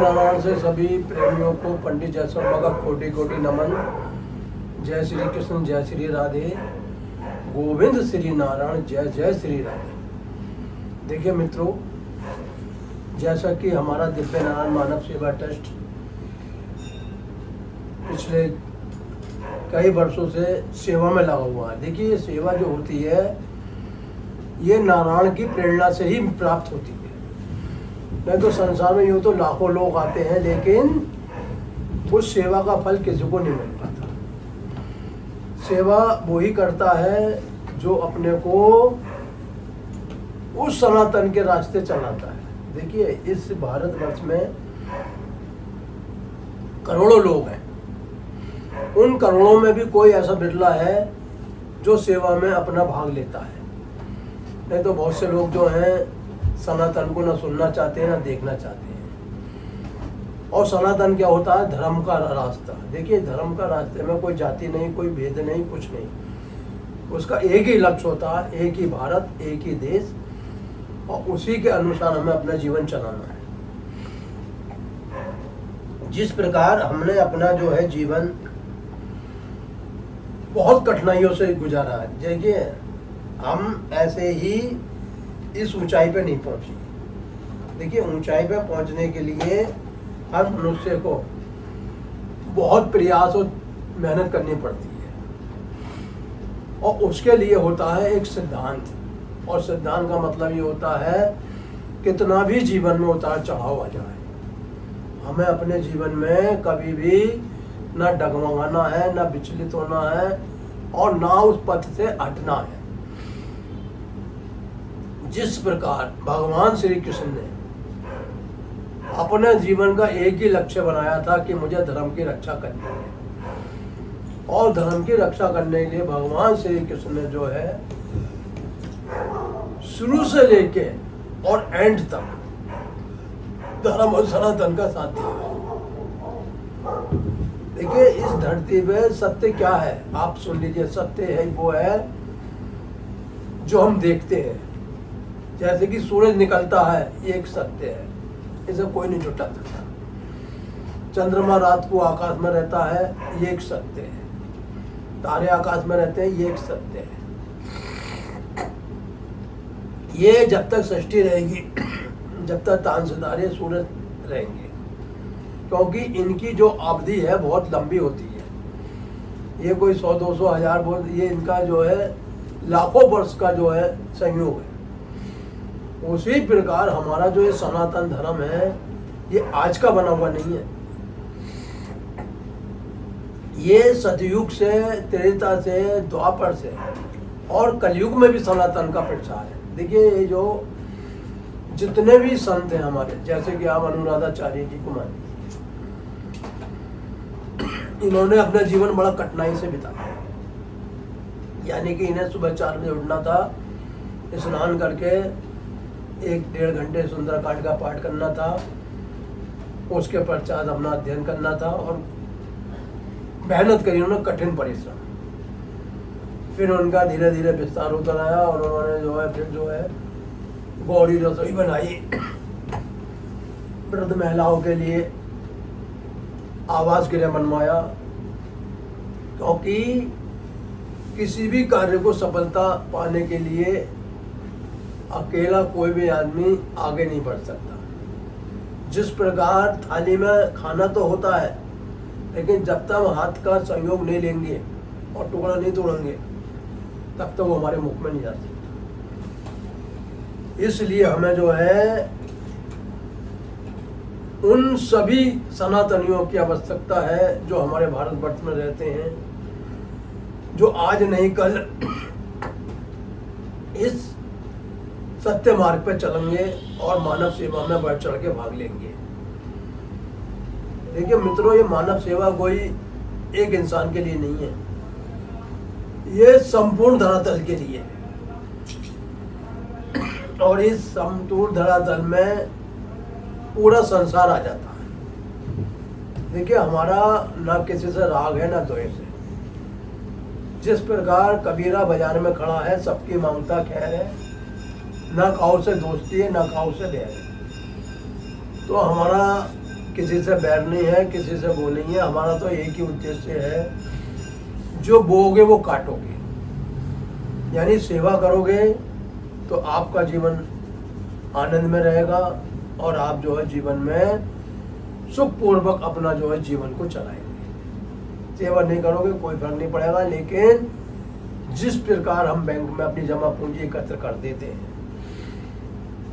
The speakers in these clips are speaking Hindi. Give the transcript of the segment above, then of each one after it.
नारायण से सभी प्रेमियों को पंडित जयसवाल का कोटि कोटि नमन। जय श्री कृष्ण, जय श्री राधे, गोविंद श्री नारायण, जय जय श्री राधे। देखिए मित्रों, जैसा कि हमारा दिव्य नारायण मानव सेवा ट्रस्ट पिछले कई वर्षों से सेवा में लगा हुआ है। देखिए, ये सेवा जो होती है ये नारायण की प्रेरणा से ही प्राप्त होती है। नहीं तो संसार में यूँ तो लाखों लोग आते हैं, लेकिन उस सेवा का फल किसी को नहीं मिल पाता। सेवा वो ही करता है जो अपने को उस सनातन के रास्ते चलाता है। देखिए, इस भारतवर्ष में करोड़ों लोग हैं, उन करोड़ों में भी कोई ऐसा बिरला है जो सेवा में अपना भाग लेता है। नहीं तो बहुत से लोग जो हैं सनातन को ना सुनना चाहते हैं ना देखना चाहते हैं। और सनातन क्या होता है? धर्म का रास्ता। देखिए, धर्म का रास्ते में कोई जाति नहीं, कोई भेद नहीं, कुछ नहीं। उसका एक ही लक्ष्य होता है, एक ही भारत, एक ही देश, और उसी के अनुसार हमें अपना जीवन चलाना है। जिस प्रकार हमने अपना जो है जीवन बहुत कठिनाइयों से गुजारा है, देखिए हम ऐसे ही इस ऊंचाई पे नहीं पहुंची। देखिए, ऊंचाई पे पहुंचने के लिए हर मनुष्य को बहुत प्रयास और मेहनत करनी पड़ती है, और उसके लिए होता है एक सिद्धांत। और सिद्धांत का मतलब ये होता है कितना भी जीवन में उतार चढ़ाव आ जाए, हमें अपने जीवन में कभी भी ना डगमगाना है, ना विचलित होना है, और ना उस पथ से हटना है। जिस प्रकार भगवान श्री कृष्ण ने अपने जीवन का एक ही लक्ष्य बनाया था कि मुझे धर्म की रक्षा करनी है, और धर्म की रक्षा करने के लिए भगवान श्री कृष्ण ने जो है शुरू से लेके और एंड तक धर्म और सनातन का साथ दिया। देखिए, इस धरती पे सत्य क्या है आप सुन लीजिए। सत्य है वो है जो हम देखते हैं। जैसे कि सूरज निकलता है, ये एक सत्य है, इसे कोई नहीं झुठला सकता। चंद्रमा रात को आकाश में रहता है, ये एक सत्य है। तारे आकाश में रहते हैं, ये एक सत्य है। ये जब तक सृष्टि रहेगी, जब तक तान सितारे सूरज रहेंगे, क्योंकि इनकी जो अवधि है बहुत लंबी होती है। ये कोई 100, 200, 1000 ये इनका जो है लाखों वर्ष का जो है संयोग है। उसी प्रकार हमारा जो ये सनातन धर्म है ये आज का बना हुआ नहीं है। ये सतयुग से, त्रेता से, द्वापर से और कलयुग में भी सनातन का प्रचार है। देखिए, ये जो जितने भी संत हैं हमारे, जैसे कि आप अनुराधाचार्य जी को मान लीजिए, इन्होंने अपना जीवन बड़ा कठिनाई से बिताया। यानी कि इन्हें सुबह 4 बजे उठना था, स्नान करके 1-1.5 घंटे सुंदरकांड का पाठ करना था, उसके पश्चात अपना अध्ययन करना था, और मेहनत करी उन्होंने, कठिन परिश्रम। फिर उनका धीरे धीरे विस्तार होता रहा, और उन्होंने जो है फिर जो है गौरी रसोई बनाई, वृद्ध महिलाओं के लिए आवास गृह बनवाया, क्योंकि किसी भी कार्य को सफलता पाने के लिए अकेला कोई भी आदमी आगे नहीं बढ़ सकता। जिस प्रकार थाली में खाना तो होता है, लेकिन जब तक हम हाथ का सहयोग नहीं लेंगे और टुकड़ा नहीं तोड़ेंगे, तब तक वो हमारे मुख में नहीं जा सकता। इसलिए हमें जो है उन सभी सनातनियों की आवश्यकता है जो हमारे भारतवर्ष में रहते हैं, जो आज नहीं कल इस सत्य मार्ग पर चलेंगे और मानव सेवा में बढ़ चढ़ के भाग लेंगे। देखिए मित्रों, ये मानव सेवा कोई एक इंसान के लिए नहीं है, ये संपूर्ण धरातल के लिए है। और इस संपूर्ण धरातल में पूरा संसार आ जाता है। देखिए, हमारा ना किसी से राग है ना द्वेष है। जिस प्रकार कबीरा बाजार में खड़ा है, सबकी मांगता खैर है, ना काऊ से दोस्ती है ना काऊ से बैर है। तो हमारा किसी से बैर नहीं है, किसी से वो नहीं है। हमारा तो एक ही उद्देश्य है, जो बोओगे वो काटोगे। यानी सेवा करोगे तो आपका जीवन आनंद में रहेगा और आप जो है जीवन में सुखपूर्वक अपना जो है जीवन को चलाएंगे। सेवा नहीं करोगे कोई फर्क नहीं पड़ेगा, लेकिन जिस प्रकार हम बैंक में अपनी जमा पूंजी एकत्र कर देते हैं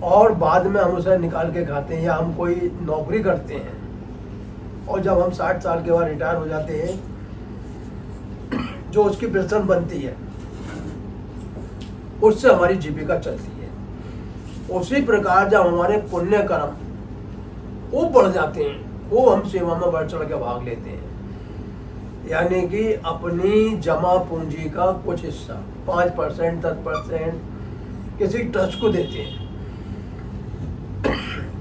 और बाद में हम उसे निकाल के खाते हैं, या हम कोई नौकरी करते हैं और जब हम 60 साल के बाद रिटायर हो जाते हैं, जो उसकी पेंशन बनती है उससे हमारी जीविका चलती है। उसी प्रकार जब हमारे पुण्य कर्म वो बढ़ जाते हैं, वो हम सेवा में बढ़ चढ़ के भाग लेते हैं। यानी कि अपनी जमा पूंजी का कुछ हिस्सा 5%, 10% किसी ट्रस्ट को देते हैं।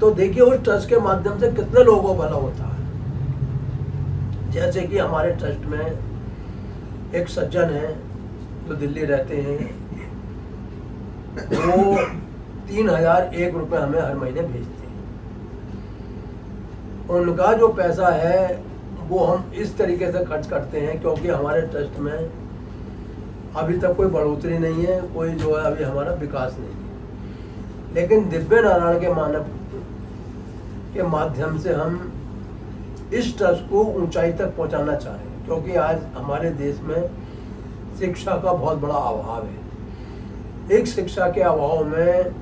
तो देखिए उस ट्रस्ट के माध्यम से कितने लोगों को भला होता है। जैसे कि हमारे ट्रस्ट में एक सज्जन है जो दिल्ली रहते हैं, वो 3001 रुपये हमें हर महीने भेजते हैं। उनका जो पैसा है वो हम इस तरीके से खर्च करते हैं, क्योंकि हमारे ट्रस्ट में अभी तक कोई बढ़ोतरी नहीं है, कोई जो है अभी हमारा विकास नहीं है। लेकिन दिव्य नारायण के मानव के माध्यम से हम इस ट्रस्ट को ऊंचाई तक पहुंचाना चाह रहे हैं, क्योंकि आज हमारे देश में शिक्षा का बहुत बड़ा अभाव है। एक शिक्षा के अभाव में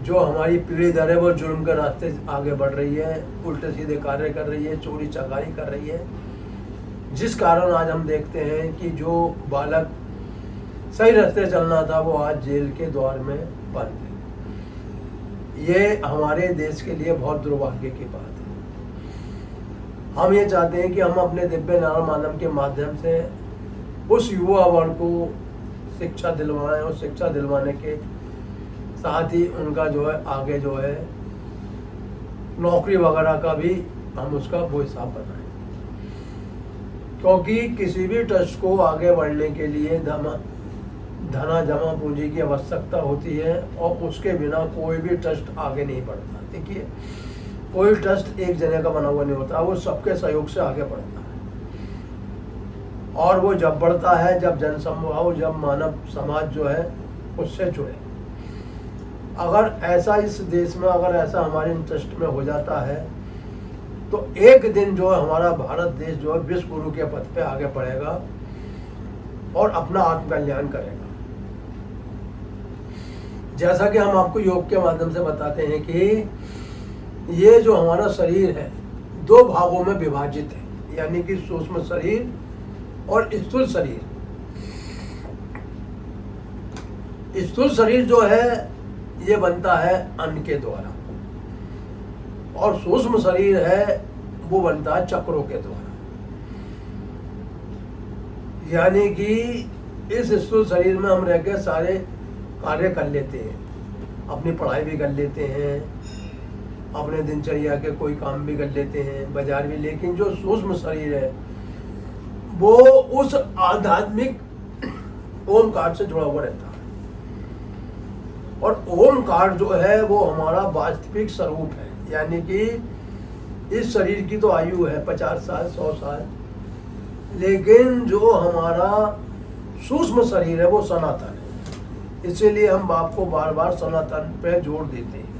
जो हमारी पीढ़ी दर है वो जुर्म के रास्ते आगे बढ़ रही है, उल्टे सीधे कार्य कर रही है, चोरी चकारी कर रही है, जिस कारण आज हम देखते हैं कि जो बालक सही रास्ते चलना था वो आज जेल के द्वार में बंद है। ये हमारे देश के लिए बहुत दुर्भाग्य की बात है। हम ये चाहते हैं कि हम अपने दिव्य नारायण मानव के माध्यम से उस युवा वर्ग को शिक्षा दिलवाएं और शिक्षा दिलवाने के साथ ही उनका जो है आगे जो है नौकरी वगैरह का भी हम उसका वो हिसाब बनाएं, क्योंकि किसी भी ट्रस्ट को आगे बढ़ने के लिए धना जमा पूंजी की आवश्यकता होती है और उसके बिना कोई भी ट्रस्ट आगे नहीं बढ़ता। देखिए कोई ट्रस्ट एक जने का बना हुआ नहीं होता, वो सबके सहयोग से आगे बढ़ता है। और वो जब बढ़ता है जब जनसमूह, जब मानव समाज जो है उससे जुड़े। अगर ऐसा इस देश में अगर ऐसा हमारे ट्रस्ट में हो जाता है तो एक दिन जो है हमारा भारत देश जो है विश्व गुरु के पथ पे आगे बढ़ेगा और अपना आत्म कल्याण करेगा। जैसा कि हम आपको योग के माध्यम से बताते हैं कि ये जो हमारा शरीर है 2 भागों में विभाजित है, यानी कि सूक्ष्म शरीर और स्थूल शरीर। स्थूल शरीर जो है ये बनता है अन्न के द्वारा और सूक्ष्म शरीर है वो बनता है चक्रों के द्वारा। यानी कि इस स्थूल शरीर में हम रह के सारे कार्य कर लेते हैं, अपनी पढ़ाई भी कर लेते हैं, अपने दिनचर्या के कोई काम भी कर लेते हैं, बाजार भी। लेकिन जो सूक्ष्म शरीर है वो उस आध्यात्मिक ओमकार से जुड़ा हुआ रहता है और ओमकार जो है वो हमारा वास्तविक स्वरूप है। यानी कि इस शरीर की तो आयु है 50 साल 100 साल, लेकिन जो हमारा सूक्ष्म शरीर है वो सनातन है। इसीलिए हम बाप को बार बार सनातन पे जोर देते हैं।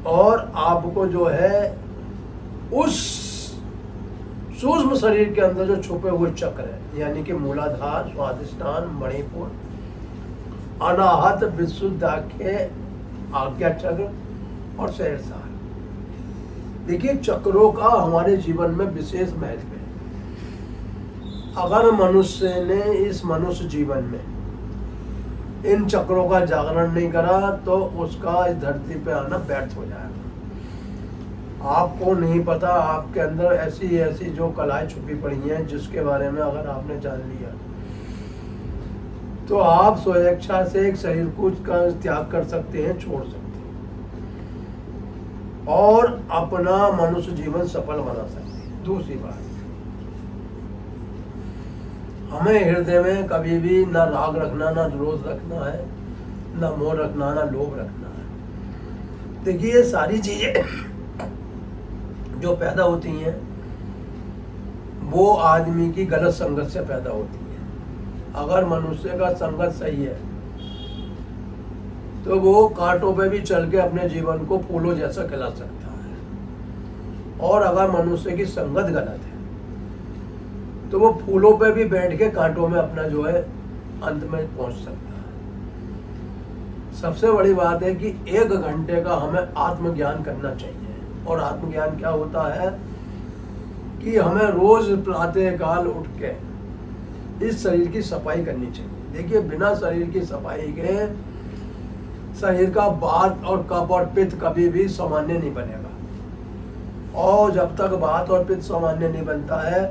और आपको जो है उस सूक्ष्म शरीर के अंदर जो छुपे हुए चक्र है, यानी कि मूलाधार, स्वादिष्ठान, मणिपुर, अनाहत, विशुद्धाख्य, आज्ञा चक्र और सहस्रार। देखिए चक्रों का हमारे जीवन में विशेष महत्व है। अगर मनुष्य ने इस मनुष्य जीवन में इन चक्रों का जागरण नहीं करा तो उसका इस धरती पे आना व्यर्थ हो जाएगा। आपको नहीं पता आपके अंदर ऐसी ऐसी जो कलाएं छुपी पड़ी हैं जिसके बारे में अगर आपने जान लिया तो आप स्वेच्छा से एक शरीर को का त्याग कर सकते हैं, छोड़ सकते हैं और अपना मनुष्य जीवन सफल बना सकते हैं। दूसरी बात, हमें हृदय में कभी भी ना राग रखना, ना द्वेष रखना है, ना मोह रखना, ना लोभ रखना है। देखिए ये सारी चीजें जो पैदा होती हैं वो आदमी की गलत संगत से पैदा होती है। अगर मनुष्य का संगत सही है तो वो कांटों पे भी चल के अपने जीवन को फूलों जैसा खिला सकता है, और अगर मनुष्य की संगत गलत है तो वो फूलों पे भी बैठ के कांटों में अपना जो है अंत में पहुंच सकता है। सबसे बड़ी बात है कि 1 घंटे का हमें आत्मज्ञान करना चाहिए, और आत्मज्ञान क्या होता है कि हमें रोज प्रातःकाल उठ के इस शरीर की सफाई करनी चाहिए। देखिए बिना शरीर की सफाई के शरीर का वात और कफ और पित्त कभी भी सामान्य नहीं बनेगा, और जब तक वात और पित्त सामान्य नहीं बनता है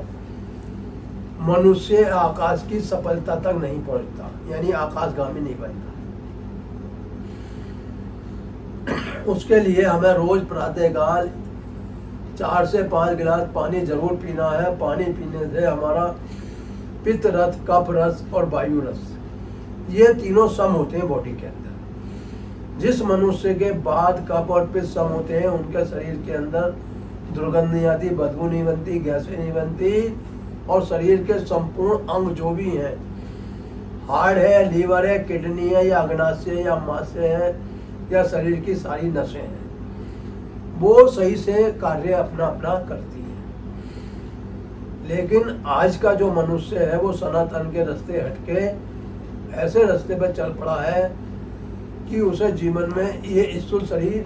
मनुष्य आकाश की सफलता तक नहीं पहुंचता, यानी आकाशगामी नहीं बनता। उसके लिए हमें रोज प्रातःकाल 4 से 5 गिलास पानी जरूर पीना है। पानी पीने से हमारा पित्त रस, कफ रस और वायु रस, ये तीनों सम होते हैं बॉडी के अंदर। जिस मनुष्य के वात, कफ और पित्त सम होते हैं उनके शरीर के अंदर दुर्गंध नहीं आती, बदबू नहीं बनती, गैसें नहीं बनती, और शरीर के संपूर्ण अंग जो भी हैं, हार्ट है, लीवर है, किडनी है, या अग्नाशय है, या मांस है, या शरीर की सारी नसें हैं, वो सही से कार्य अपना अपना करती है। लेकिन आज का जो मनुष्य है वो सनातन के रास्ते हटके ऐसे रास्ते पर चल पड़ा है कि उसे जीवन में ये स्थूल शरीर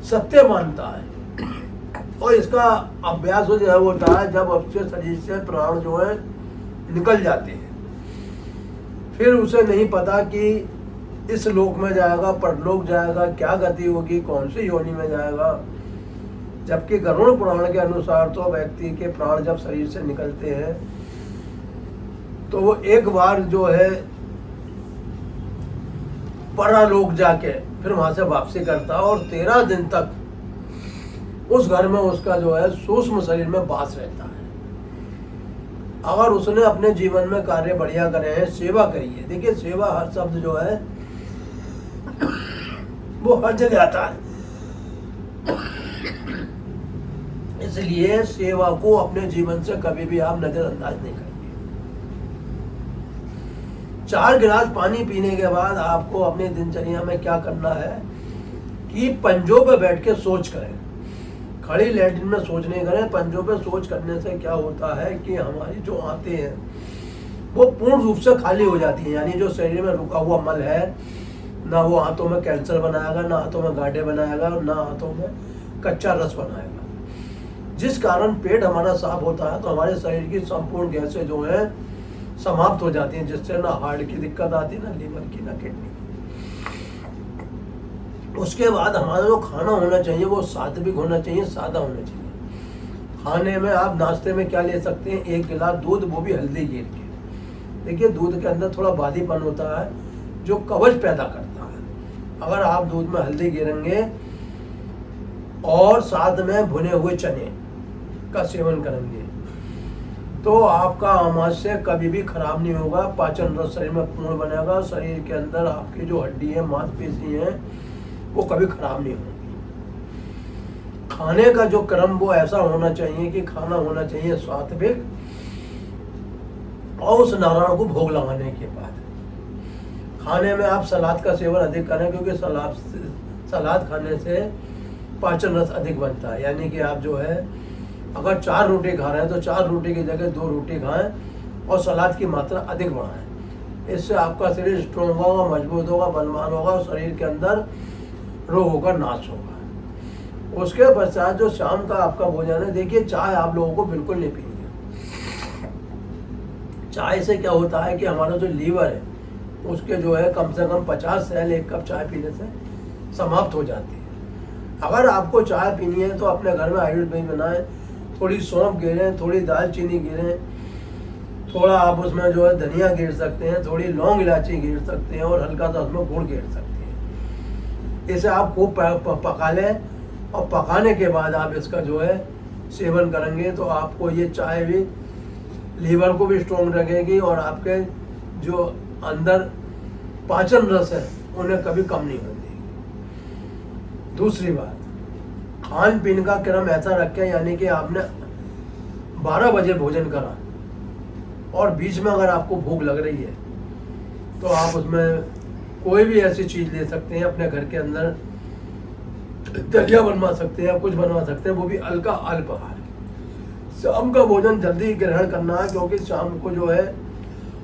सत्य मानता है, और इसका अभ्यास जो है वो होता है जब उसके शरीर से प्राण जो है निकल जाते हैं। फिर उसे नहीं पता कि इस लोक में जाएगा, परलोक जाएगा, क्या गति होगी, कौन सी योनि में जाएगा। जबकि गरुड़ पुराण के अनुसार तो व्यक्ति के प्राण जब शरीर से निकलते हैं तो वो एक बार जो है परलोक जाके फिर वहां से वापसी करता है, और 13 दिन तक उस घर में उसका जो है सूक्ष्म शरीर में वास रहता है। अगर उसने अपने जीवन में कार्य बढ़िया करे हैं, सेवा करी है। देखिए सेवा हर शब्द जो है वो हर जगह आता है, इसलिए सेवा को अपने जीवन से कभी भी आप नजरअंदाज नहीं करिए। 4 गिलास पानी पीने के बाद आपको अपनी दिनचर्या में क्या करना है कि पंजों पे बैठ के सोच करें। खड़ी लैट्रिन में सोच नहीं करें, पंजों पे सोच करने से क्या होता है कि हमारी जो आंतें हैं वो पूर्ण रूप से खाली हो जाती हैं, यानी जो शरीर में रुका हुआ मल है ना वो आंतों में कैंसर बनाएगा, ना आंतों में गांठें बनाएगा, ना आंतों में कच्चा रस बनाएगा। जिस कारण पेट हमारा साफ होता है तो हमारे शरीर की संपूर्ण गैसें जो है समाप्त हो जाती हैं, जिससे ना हार्ट की दिक्कत आती, ना लीवर की, ना किडनी की। उसके बाद हमारा जो खाना होना चाहिए वो सात्विक होना चाहिए, सादा होना चाहिए। खाने में आप नाश्ते में क्या ले सकते हैं, 1 गिलास दूध, वो भी हल्दी गिर के। देखिए दूध के अंदर थोड़ा बादीपन होता है जो कवच पैदा करता है। अगर आप दूध में हल्दी गिरेंगे और साथ में भुने हुए चने का सेवन करेंगे तो आपका आमाशय कभी भी खराब नहीं होगा, पाचन रस शरीर में पूर्ण बनेगा, शरीर के अंदर आपकी जो हड्डी है, मांसपेशी है, वो कभी खराब नहीं होगी। खाने का जो क्रम वो ऐसा होना चाहिए कि खाना होना चाहिए सात्विक, और उस नारायण को भोग लगाने के बाद खाने में आप सलाद का सेवन अधिक करें, क्योंकि सलाद खाने से पाचन रस अधिक बनता है। यानी कि आप जो है अगर 4 रोटी खा रहे हैं तो 4 रोटी की जगह 2 रोटी खाएं और सलाद की मात्रा अधिक बढ़ाएं। इससे आपका शरीर स्ट्रॉन्ग होगा, मजबूत होगा, बलवान होगा, और शरीर के अंदर रोगों का नाश होगा। उसके पश्चात जो शाम का आपका भोजन है, देखिए चाय आप लोगों को बिल्कुल नहीं पीनी है। चाय से क्या होता है कि हमारा जो लीवर है उसके जो है कम से कम 50 सेल 1 कप चाय पीने से समाप्त हो जाती है। अगर आपको चाय पीनी है तो अपने घर में आयुर्वेद बनाएं, थोड़ी सौंफ गिरें, थोड़ी दालचीनी गिरें, थोड़ा आप उसमें जो है धनिया गिर सकते हैं, थोड़ी लौंग इलायची गिर सकते हैं, और हल्का सा उसमें गुड़ गिर सकते हैं। इसे आप खूब पका लें, और पकाने के बाद आप इसका जो है सेवन करेंगे तो आपको ये चाय भी लीवर को भी स्ट्रॉन्ग रखेगी, और आपके जो अंदर पाचन रस है उन्हें कभी कम नहीं होती। दूसरी बात, खान पीन का क्रम ऐसा रखें, यानी कि आपने 12 बजे भोजन करा और बीच में अगर आपको भूख लग रही है तो आप उसमें कोई भी ऐसी चीज़ ले सकते हैं, अपने घर के अंदर दलिया बनवा सकते हैं, कुछ बनवा सकते हैं, वो भी हल्का अल्पाहार। शाम का भोजन जल्दी ग्रहण करना है, क्योंकि शाम को जो है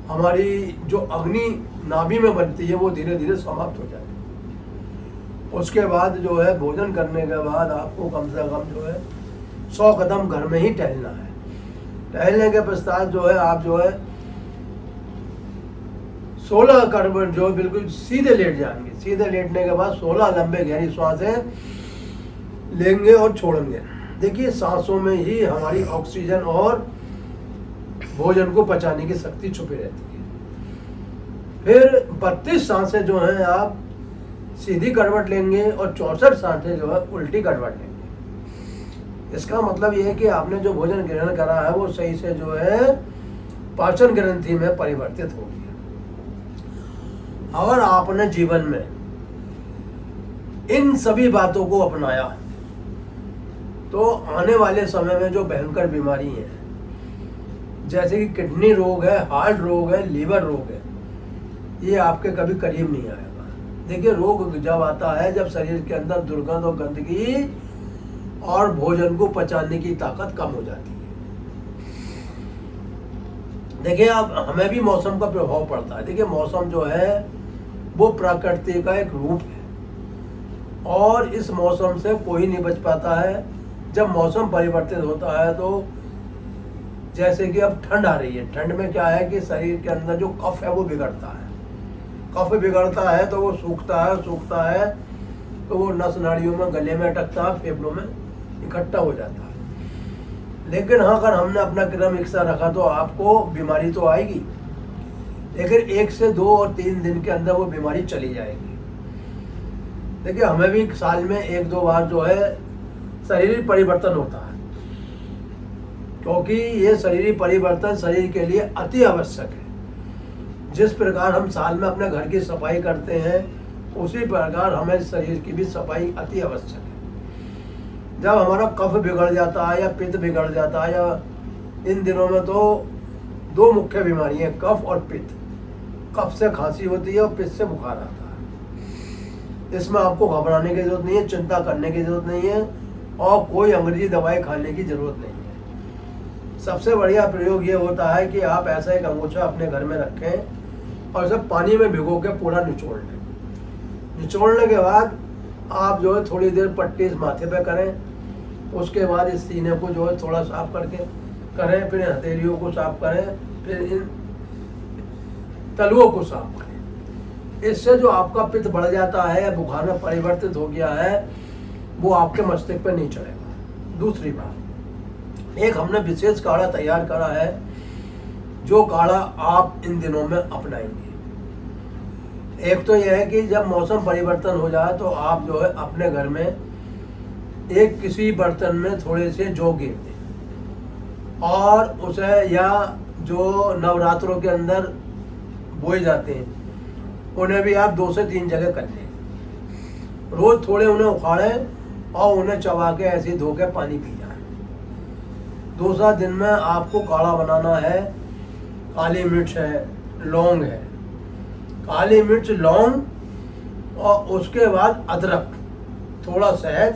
हमारी जो अग्नि नाभि में बनती है वो धीरे धीरे समाप्त हो जाती है। उसके बाद जो है भोजन करने के बाद आपको कम से कम जो है 100 कदम घर में ही टहलना है। टहलने के पश्चात जो है आप जो है 16 करवट जो बिल्कुल सीधे लेट जाएंगे। सीधे लेटने के बाद 16 लंबे गहरी सांसें लेंगे और छोड़ेंगे। देखिए, सांसों में ही हमारी ऑक्सीजन और भोजन को पचाने की शक्ति छुपी रहती है। फिर 32 सांसें जो हैं आप सीधी करवट लेंगे और 64 सांसें जो है उल्टी करवट लेंगे। इसका मतलब यह है कि आपने जो भोजन ग्रहण करा है वो सही से जो है पाचन ग्रंथि में परिवर्तित हो गया। अगर आपने जीवन में इन सभी बातों को अपनाया तो आने वाले समय में जो भयंकर बीमारी है, जैसे कि किडनी रोग है, हार्ट रोग है, लीवर रोग है, ये आपके कभी करीब नहीं आएगा। देखिए, रोग जब आता है जब शरीर के अंदर दुर्गंध और गंदगी और भोजन को पचाने की ताकत कम हो जाती है। देखिए, अब हमें भी मौसम का प्रभाव पड़ता है। देखिए, मौसम जो है वो प्रकृति का एक रूप है और इस मौसम से कोई नहीं बच पाता है। जब मौसम परिवर्तित होता है तो जैसे कि अब ठंड आ रही है, ठंड में क्या है कि शरीर के अंदर जो कफ है वो बिगड़ता है। कफ बिगड़ता है तो वो सूखता है तो वो नस नाड़ियों में, गले में अटकता है, फेफड़ों में इकट्ठा हो जाता है। लेकिन हाँ, अगर हमने अपना क्रम एकसा रखा तो आपको बीमारी तो आएगी, लेकिन 1 से 2 और 3 दिन के अंदर वो बीमारी चली जाएगी। देखिए, हमें भी साल में 1-2 बार जो है शरीरिक परिवर्तन होता है, क्योंकि ये शरीरिक परिवर्तन शरीर के लिए अति आवश्यक है। जिस प्रकार हम साल में अपने घर की सफाई करते हैं उसी प्रकार हमें शरीर की भी सफाई अति आवश्यक है। जब हमारा कफ बिगड़ जाता है या पित्त बिगड़ जाता है, या इन दिनों में तो 2 मुख्य बीमारियां हैं, कफ और पित्त। कफ से खांसी होती है और पित्त से बुखार आता है। इसमें आपको घबराने की जरूरत नहीं है, चिंता करने की जरूरत नहीं है और कोई अंग्रेजी दवाई खाने की जरूरत नहीं है। सबसे बढ़िया प्रयोग ये होता है कि आप ऐसा एक अंगूछा अपने घर में रखें और इसे पानी में भिगो के पूरा निचोड़ लें। निचोड़ने के बाद आप जो है थोड़ी देर पट्टी इस माथे पे करें। उसके बाद इस सीने को जो है थोड़ा साफ करके करें, फिर हथेलियों को साफ करें, फिर इन तलुओं को साफ करें। इससे जो आपका पित्त बढ़ जाता है या बुखार में परिवर्तित हो गया है वो आपके मस्तिष्क पे नहीं चढ़ेगा। दूसरी बात, एक हमने विशेष काढ़ा तैयार करा है, जो काढ़ा आप इन दिनों में अपनाएंगे। एक तो यह है कि जब मौसम परिवर्तन हो जाए तो आप जो है अपने घर में एक किसी बर्तन में थोड़े से जौ गिर दें और उसे, या जो नवरात्रों के अंदर बोए जाते हैं उन्हें भी आप 2 से 3 जगह कर लें। रोज थोड़े उन्हें उखाड़ें और उन्हें चबा के ऐसे ही धो के पानी पी जाए। दूसरा दिन में आपको काढ़ा बनाना है, काली मिर्च है, लौंग है, काली मिर्च, लौंग और उसके बाद अदरक, थोड़ा शहद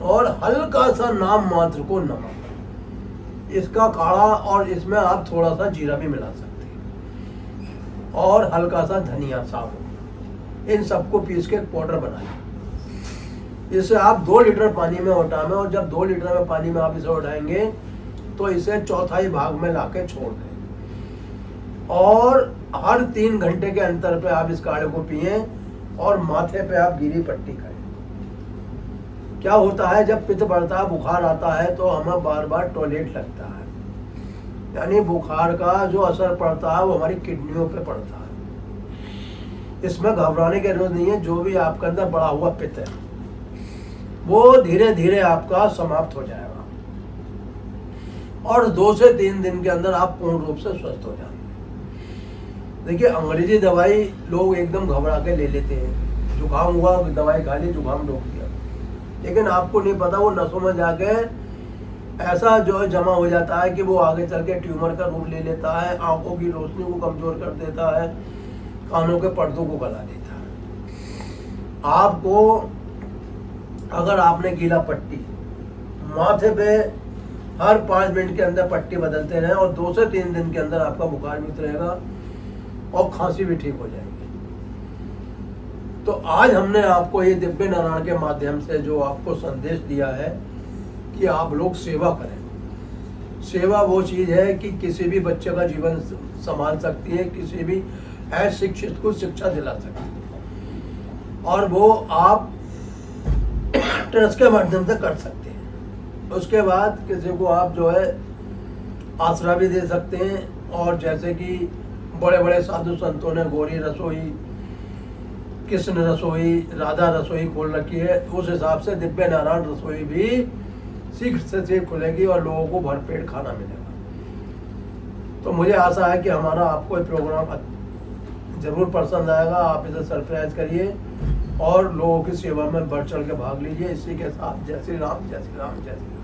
और हल्का सा नाम मात्र को नमक। इसका काढ़ा, और इसमें आप थोड़ा सा जीरा भी मिला सकते हैं और हल्का सा धनिया साबुत, इन सबको पीस के पाउडर बना लें। इसे आप 2 लीटर पानी में उठाएं और जब 2 लीटर में पानी में आप इसे उठाएंगे तो इसे 1/4 भाग में लाके छोड़ दें और हर 3 घंटे के अंतर पे आप इस काढ़े को पिएं और माथे पे आप गीली पट्टी करें। क्या होता है, जब पित्त बढ़ता है, बुखार आता है तो हमें बार बार टॉयलेट लगता है, यानी बुखार का जो असर पड़ता है वो हमारी किडनियों पे पड़ता है। इसमें घबराने की जरूरत नहीं है। जो भी आपके अंदर बढ़ा हुआ पित्त है वो धीरे धीरे आपका समाप्त हो जाएगा और 2 से 3 दिन के अंदर आप पूर्ण रूप से स्वस्थ हो जाएंगे। देखिए, अंग्रेजी दवाई लोग एकदम घबरा के ले लेते हैं, जुकाम हुआ, दवाई खा ली, जुकाम रोक दिया, लेकिन आपको नहीं पता वो नसों में जाके ऐसा जो है जमा हो जाता है कि वो आगे चल के ट्यूमर का रूप ले लेता है, आंखों की रोशनी को कमजोर कर देता है, कानों के पर्दों को गला देता है। आपको अगर आपने गीला पट्टी माथे पे हर 5 मिनट के अंदर पट्टी बदलते रहें और 2 से 3 दिन के अंदर आपका बुखार भी उतरेगा और खांसी भी ठीक हो जाएगी। तो आज हमने आपको ये दिव्य नारायण के माध्यम से जो आपको संदेश दिया है कि आप लोग सेवा करें। सेवा वो चीज है कि किसी भी बच्चे का जीवन संभाल सकती है, किसी भी अशिक्षित को शिक्षा दिला सकती है, और वो आप ट्रस्ट के माध्यम से कर सकते हैं। उसके बाद किसी को आप जो है आसरा भी दे सकते हैं, और जैसे कि बड़े बड़े साधु संतों ने गौरी रसोई, कृष्ण रसोई, राधा रसोई खोल रखी है, उस हिसाब से दिव्य नारायण रसोई भी शीघ्र से शीघ्र खुलेगी और लोगों को भरपेट खाना मिलेगा। तो मुझे आशा है कि हमारा आपको ये प्रोग्राम जरूर पसंद आएगा। आप इसे सरप्राइज करिए और लोगों की सेवा में बढ़ चढ़ के भाग लीजिए। इसी के साथ जय श्री राम, जय श्री राम, जय श्री राम।